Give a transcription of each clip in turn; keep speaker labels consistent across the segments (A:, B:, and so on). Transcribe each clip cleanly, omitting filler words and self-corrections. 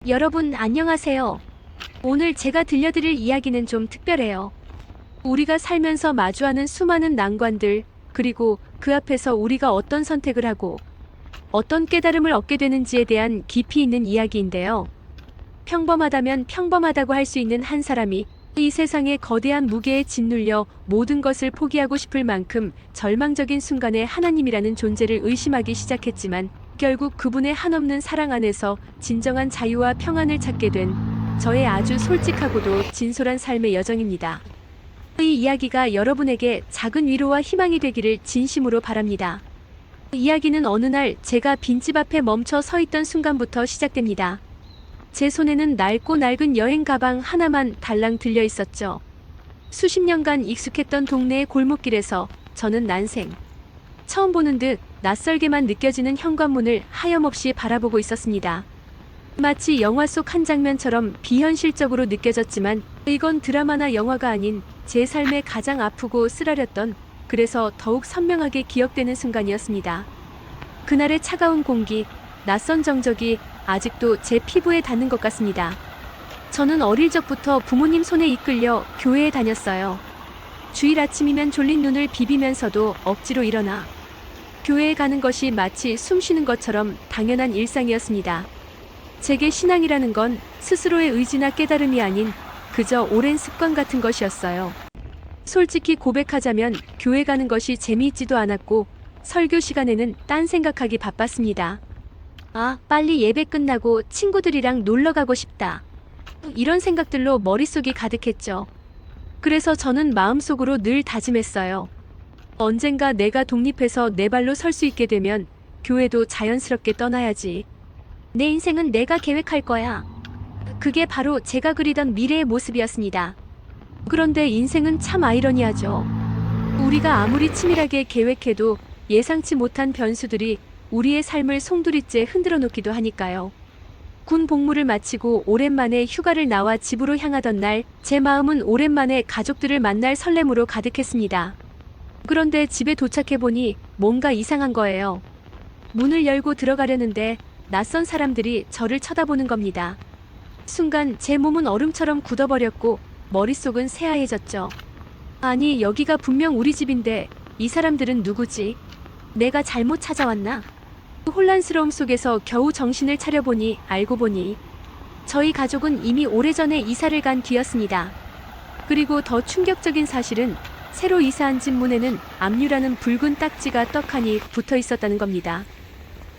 A: 여러분 안녕하세요. 오늘 제가 들려드릴 이야기는 좀 특별해요. 우리가 살면서 마주하는 수많은 난관들, 그리고 그 앞에서 우리가 어떤 선택을 하고 어떤 깨달음을 얻게 되는지에 대한 깊이 있는 이야기인데요. 평범하다면 평범하다고 할 수 있는 한 사람이 이 세상의 거대한 무게에 짓눌려 모든 것을 포기하고 싶을 만큼 절망적인 순간에 하나님이라는 존재를 의심하기 시작했지만 결국 그분의 한없는 사랑 안에서 진정한 자유와 평안을 찾게 된 저의 아주 솔직하고도 진솔한 삶의 여정입니다. 이 이야기가 여러분에게 작은 위로와 희망이 되기를 진심으로 바랍니다. 이야기는 어느 날 제가 빈집 앞에 멈춰 서 있던 순간부터 시작됩니다. 제 손에는 낡고 낡은 여행 가방 하나만 달랑 들려 있었죠. 수십 년간 익숙했던 동네의 골목길에서 저는 난생 처음 보는 듯 낯설게만 느껴지는 현관문을 하염없이 바라보고 있었습니다. 마치 영화 속 한 장면처럼 비현실적으로 느껴졌지만 이건 드라마나 영화가 아닌 제 삶의 가장 아프고 쓰라렸던, 그래서 더욱 선명하게 기억되는 순간이었습니다. 그날의 차가운 공기, 낯선 정적이 아직도 제 피부에 닿는 것 같습니다. 저는 어릴 적부터 부모님 손에 이끌려 교회에 다녔어요. 주일 아침이면 졸린 눈을 비비면서도 억지로 일어나 교회에 가는 것이 마치 숨 쉬는 것처럼 당연한 일상이었습니다. 제게 신앙이라는 건 스스로의 의지나 깨달음이 아닌 그저 오랜 습관 같은 것이었어요. 솔직히 고백하자면 교회 가는 것이 재미있지도 않았고 설교 시간에는 딴 생각하기 바빴습니다. 아, 빨리 예배 끝나고 친구들이랑 놀러 가고 싶다. 이런 생각들로 머릿속이 가득했죠. 그래서 저는 마음속으로 늘 다짐했어요. 언젠가 내가 독립해서 내 발로 설 수 있게 되면 교회도 자연스럽게 떠나야지. 내 인생은 내가 계획할 거야. 그게 바로 제가 그리던 미래의 모습이었습니다. 그런데 인생은 참 아이러니하죠. 우리가 아무리 치밀하게 계획해도 예상치 못한 변수들이 우리의 삶을 송두리째 흔들어 놓기도 하니까요. 군 복무를 마치고 오랜만에 휴가를 나와 집으로 향하던 날, 제 마음은 오랜만에 가족들을 만날 설렘으로 가득했습니다. 그런데 집에 도착해보니 뭔가 이상한 거예요. 문을 열고 들어가려는데 낯선 사람들이 저를 쳐다보는 겁니다. 순간 제 몸은 얼음처럼 굳어버렸고 머릿속은 새하얘졌죠. 아니, 여기가 분명 우리 집인데 이 사람들은 누구지? 내가 잘못 찾아왔나? 혼란스러움 속에서 겨우 정신을 차려보니 알고 보니 저희 가족은 이미 오래전에 이사를 간 뒤였습니다. 그리고 더 충격적인 사실은 새로 이사한 집 문에는 압류라는 붉은 딱지가 떡하니 붙어 있었다는 겁니다.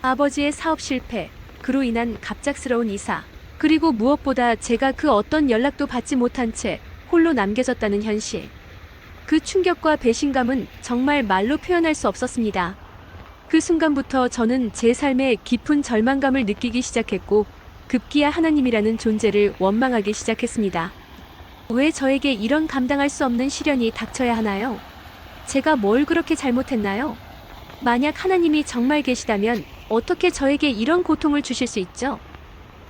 A: 아버지의 사업 실패, 그로 인한 갑작스러운 이사, 그리고 무엇보다 제가 그 어떤 연락도 받지 못한 채 홀로 남겨졌다는 현실. 그 충격과 배신감은 정말 말로 표현할 수 없었습니다. 그 순간부터 저는 제 삶에 깊은 절망감을 느끼기 시작했고 급기야 하나님이라는 존재를 원망하기 시작했습니다. 왜 저에게 이런 감당할 수 없는 시련이 닥쳐야 하나요? 제가 뭘 그렇게 잘못했나요? 만약 하나님이 정말 계시다면 어떻게 저에게 이런 고통을 주실 수 있죠?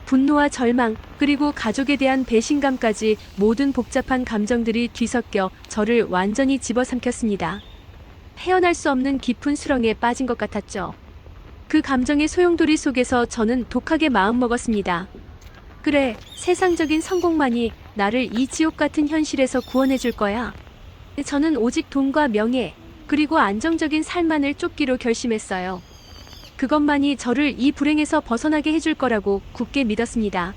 A: 분노와 절망, 그리고 가족에 대한 배신감까지 모든 복잡한 감정들이 뒤섞여 저를 완전히 집어삼켰습니다. 헤어날 수 없는 깊은 수렁에 빠진 것 같았죠. 그 감정의 소용돌이 속에서 저는 독하게 마음먹었습니다. 그래, 세상적인 성공만이 나를 이 지옥 같은 현실에서 구원해 줄 거야. 저는 오직 돈과 명예, 그리고 안정적인 삶만을 쫓기로 결심했어요. 그것만이 저를 이 불행에서 벗어나게 해줄 거라고 굳게 믿었습니다.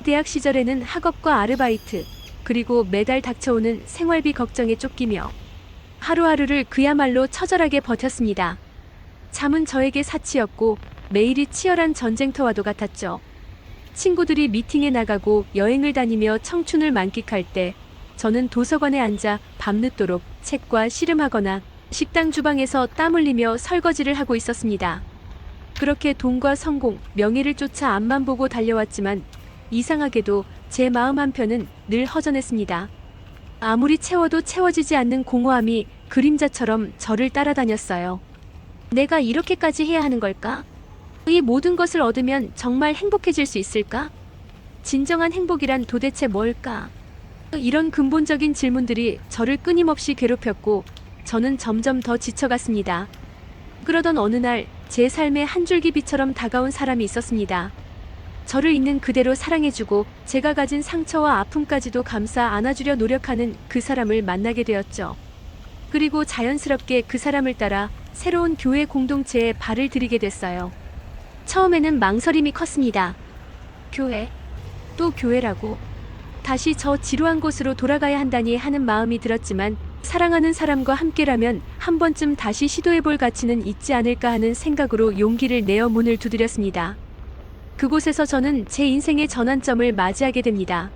A: 대학 시절에는 학업과 아르바이트, 그리고 매달 닥쳐오는 생활비 걱정에 쫓기며 하루하루를 그야말로 처절하게 버텼습니다. 잠은 저에게 사치였고 매일이 치열한 전쟁터와도 같았죠. 친구들이 미팅에 나가고 여행을 다니며 청춘을 만끽할 때 저는 도서관에 앉아 밤늦도록 책과 씨름하거나 식당 주방에서 땀 흘리며 설거지를 하고 있었습니다. 그렇게 돈과 성공, 명예를 쫓아 앞만 보고 달려왔지만 이상하게도 제 마음 한편은 늘 허전했습니다. 아무리 채워도 채워지지 않는 공허함이 그림자처럼 저를 따라다녔어요. 내가 이렇게까지 해야 하는 걸까? 이 모든 것을 얻으면 정말 행복해질 수 있을까? 진정한 행복이란 도대체 뭘까? 이런 근본적인 질문들이 저를 끊임없이 괴롭혔고 저는 점점 더 지쳐갔습니다. 그러던 어느 날 제 삶에 한 줄기 빛처럼 다가온 사람이 있었습니다. 저를 있는 그대로 사랑해주고 제가 가진 상처와 아픔까지도 감싸 안아주려 노력하는 그 사람을 만나게 되었죠. 그리고 자연스럽게 그 사람을 따라 새로운 교회 공동체에 발을 들이게 됐어요. 처음에는 망설임이 컸습니다. 교회? 또 교회라고? 다시 저 지루한 곳으로 돌아가야 한다니 하는 마음이 들었지만 사랑하는 사람과 함께라면 한 번쯤 다시 시도해볼 가치는 있지 않을까 하는 생각으로 용기를 내어 문을 두드렸습니다. 그곳에서 저는 제 인생의 전환점을 맞이하게 됩니다.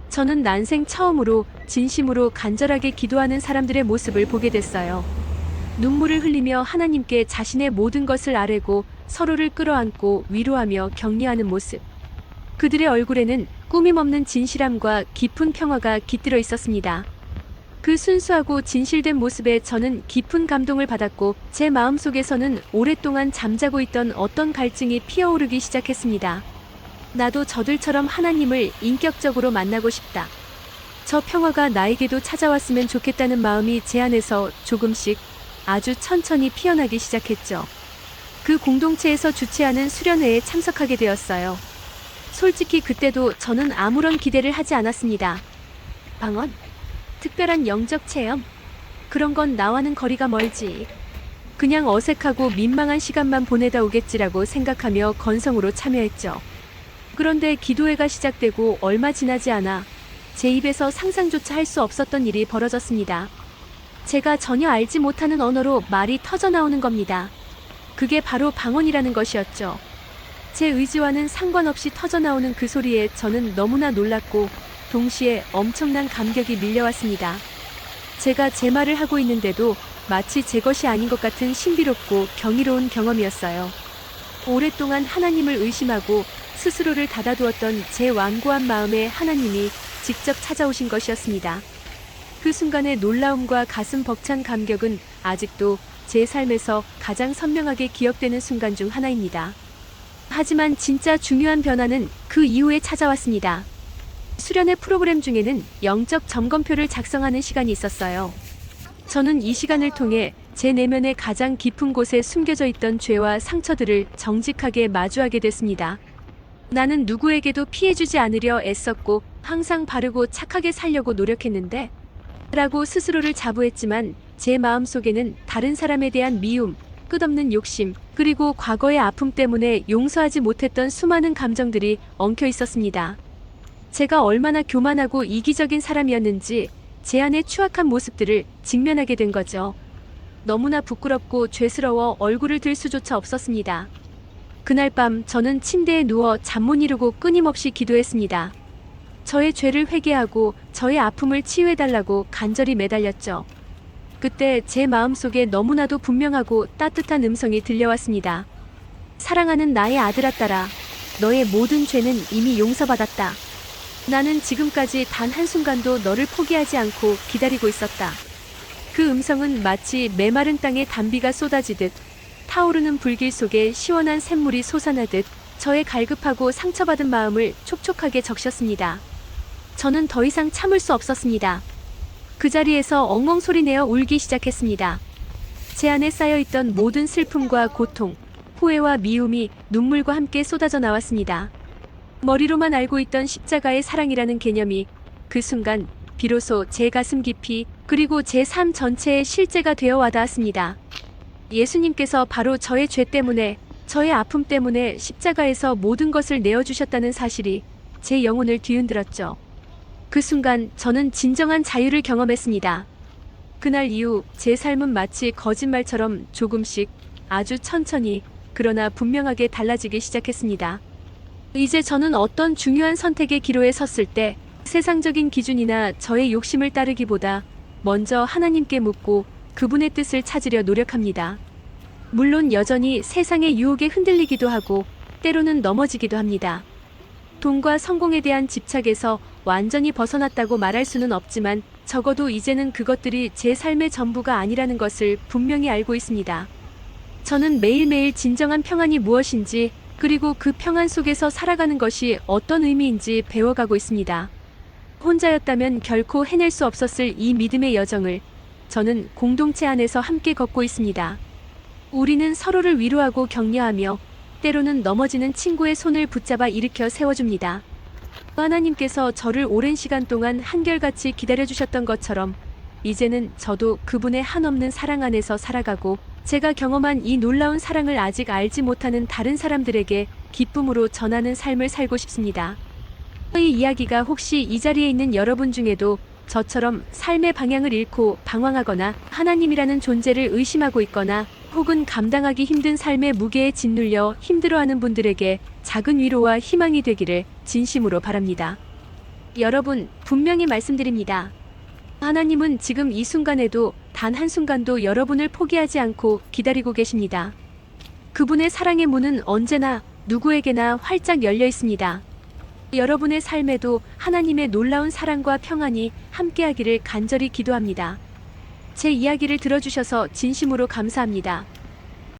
A: 저는 난생 처음으로 진심으로 간절하게 기도하는 사람들의 모습을 보게 됐어요. 눈물을 흘리며 하나님께 자신의 모든 것을 아뢰고 서로를 끌어안고 위로하며 격려하는 모습. 그들의 얼굴에는 꾸밈없는 진실함과 깊은 평화가 깃들어 있었습니다. 그 순수하고 진실된 모습에 저는 깊은 감동을 받았고 제 마음속에서는 오랫동안 잠자고 있던 어떤 갈증이 피어오르기 시작했습니다. 나도 저들처럼 하나님을 인격적으로 만나고 싶다. 저 평화가 나에게도 찾아왔으면 좋겠다는 마음이 제 안에서 조금씩 아주 천천히 피어나기 시작했죠. 그 공동체에서 주최하는 수련회에 참석하게 되었어요. 솔직히 그때도 저는 아무런 기대를 하지 않았습니다. 방언? 특별한 영적 체험? 그런 건 나와는 거리가 멀지. 그냥 어색하고 민망한 시간만 보내다 오겠지라고 생각하며 건성으로 참여했죠. 그런데 기도회가 시작되고 얼마 지나지 않아 제 입에서 상상조차 할 수 없었던 일이 벌어졌습니다. 제가 전혀 알지 못하는 언어로 말이 터져나오는 겁니다. 그게 바로 방언이라는 것이었죠. 제 의지와는 상관없이 터져나오는 그 소리에 저는 너무나 놀랐고 동시에 엄청난 감격이 밀려왔습니다. 제가 제 말을 하고 있는데도 마치 제 것이 아닌 것 같은 신비롭고 경이로운 경험이었어요. 오랫동안 하나님을 의심하고 스스로를 닫아두었던 제 완고한 마음에 하나님이 직접 찾아오신 것이었습니다. 그 순간의 놀라움과 가슴 벅찬 감격은 아직도 제 삶에서 가장 선명하게 기억되는 순간 중 하나입니다. 하지만 진짜 중요한 변화는 그 이후에 찾아왔습니다. 수련회 프로그램 중에는 영적 점검표를 작성하는 시간이 있었어요. 저는 이 시간을 통해 제 내면의 가장 깊은 곳에 숨겨져 있던 죄와 상처들을 정직하게 마주하게 됐습니다. 나는 누구에게도 피해주지 않으려 애썼고 항상 바르고 착하게 살려고 노력했는데 라고 스스로를 자부했지만 제 마음속에는 다른 사람에 대한 미움, 끝없는 욕심, 그리고 과거의 아픔 때문에 용서하지 못했던 수많은 감정들이 엉켜 있었습니다. 제가 얼마나 교만하고 이기적인 사람이었는지 제 안의 추악한 모습들을 직면하게 된 거죠. 너무나 부끄럽고 죄스러워 얼굴을 들 수조차 없었습니다. 그날 밤 저는 침대에 누워 잠 못 이루고 끊임없이 기도했습니다. 저의 죄를 회개하고 저의 아픔을 치유해달라고 간절히 매달렸죠. 그때 제 마음속에 너무나도 분명하고 따뜻한 음성이 들려왔습니다. 사랑하는 나의 아들아 딸아, 너의 모든 죄는 이미 용서받았다. 나는 지금까지 단 한순간도 너를 포기하지 않고 기다리고 있었다. 그 음성은 마치 메마른 땅에 단비가 쏟아지듯 타오르는 불길 속에 시원한 샘물이 솟아나듯 저의 갈급하고 상처받은 마음을 촉촉하게 적셨습니다. 저는 더 이상 참을 수 없었습니다. 그 자리에서 엉엉 소리내어 울기 시작했습니다. 제 안에 쌓여있던 모든 슬픔과 고통, 후회와 미움이 눈물과 함께 쏟아져 나왔습니다. 머리로만 알고 있던 십자가의 사랑이라는 개념이 그 순간 비로소 제 가슴 깊이 그리고 제 삶 전체에 실제가 되어 와닿았습니다. 예수님께서 바로 저의 죄 때문에, 저의 아픔 때문에 십자가에서 모든 것을 내어주셨다는 사실이 제 영혼을 뒤흔들었죠. 그 순간 저는 진정한 자유를 경험했습니다. 그날 이후 제 삶은 마치 거짓말처럼 조금씩 아주 천천히 그러나 분명하게 달라지기 시작했습니다. 이제 저는 어떤 중요한 선택의 기로에 섰을 때 세상적인 기준이나 저의 욕심을 따르기보다 먼저 하나님께 묻고 그분의 뜻을 찾으려 노력합니다. 물론 여전히 세상의 유혹에 흔들리기도 하고 때로는 넘어지기도 합니다. 돈과 성공에 대한 집착에서 완전히 벗어났다고 말할 수는 없지만 적어도 이제는 그것들이 제 삶의 전부가 아니라는 것을 분명히 알고 있습니다. 저는 매일매일 진정한 평안이 무엇인지 그리고 그 평안 속에서 살아가는 것이 어떤 의미인지 배워가고 있습니다. 혼자였다면 결코 해낼 수 없었을 이 믿음의 여정을 저는 공동체 안에서 함께 걷고 있습니다. 우리는 서로를 위로하고 격려하며 때로는 넘어지는 친구의 손을 붙잡아 일으켜 세워줍니다. 하나님께서 저를 오랜 시간 동안 한결같이 기다려주셨던 것처럼 이제는 저도 그분의 한없는 사랑 안에서 살아가고 제가 경험한 이 놀라운 사랑을 아직 알지 못하는 다른 사람들에게 기쁨으로 전하는 삶을 살고 싶습니다. 이 이야기가 혹시 이 자리에 있는 여러분 중에도 저처럼 삶의 방향을 잃고 방황하거나 하나님이라는 존재를 의심하고 있거나 혹은 감당하기 힘든 삶의 무게에 짓눌려 힘들어하는 분들에게 작은 위로와 희망이 되기를 진심으로 바랍니다. 여러분, 분명히 말씀드립니다. 하나님은 지금 이 순간에도 단 한순간도 여러분을 포기하지 않고 기다리고 계십니다. 그분의 사랑의 문은 언제나 누구에게나 활짝 열려 있습니다. 여러분의 삶에도 하나님의 놀라운 사랑과 평안이 함께하기를 간절히 기도합니다. 제 이야기를 들어주셔서 진심으로 감사합니다.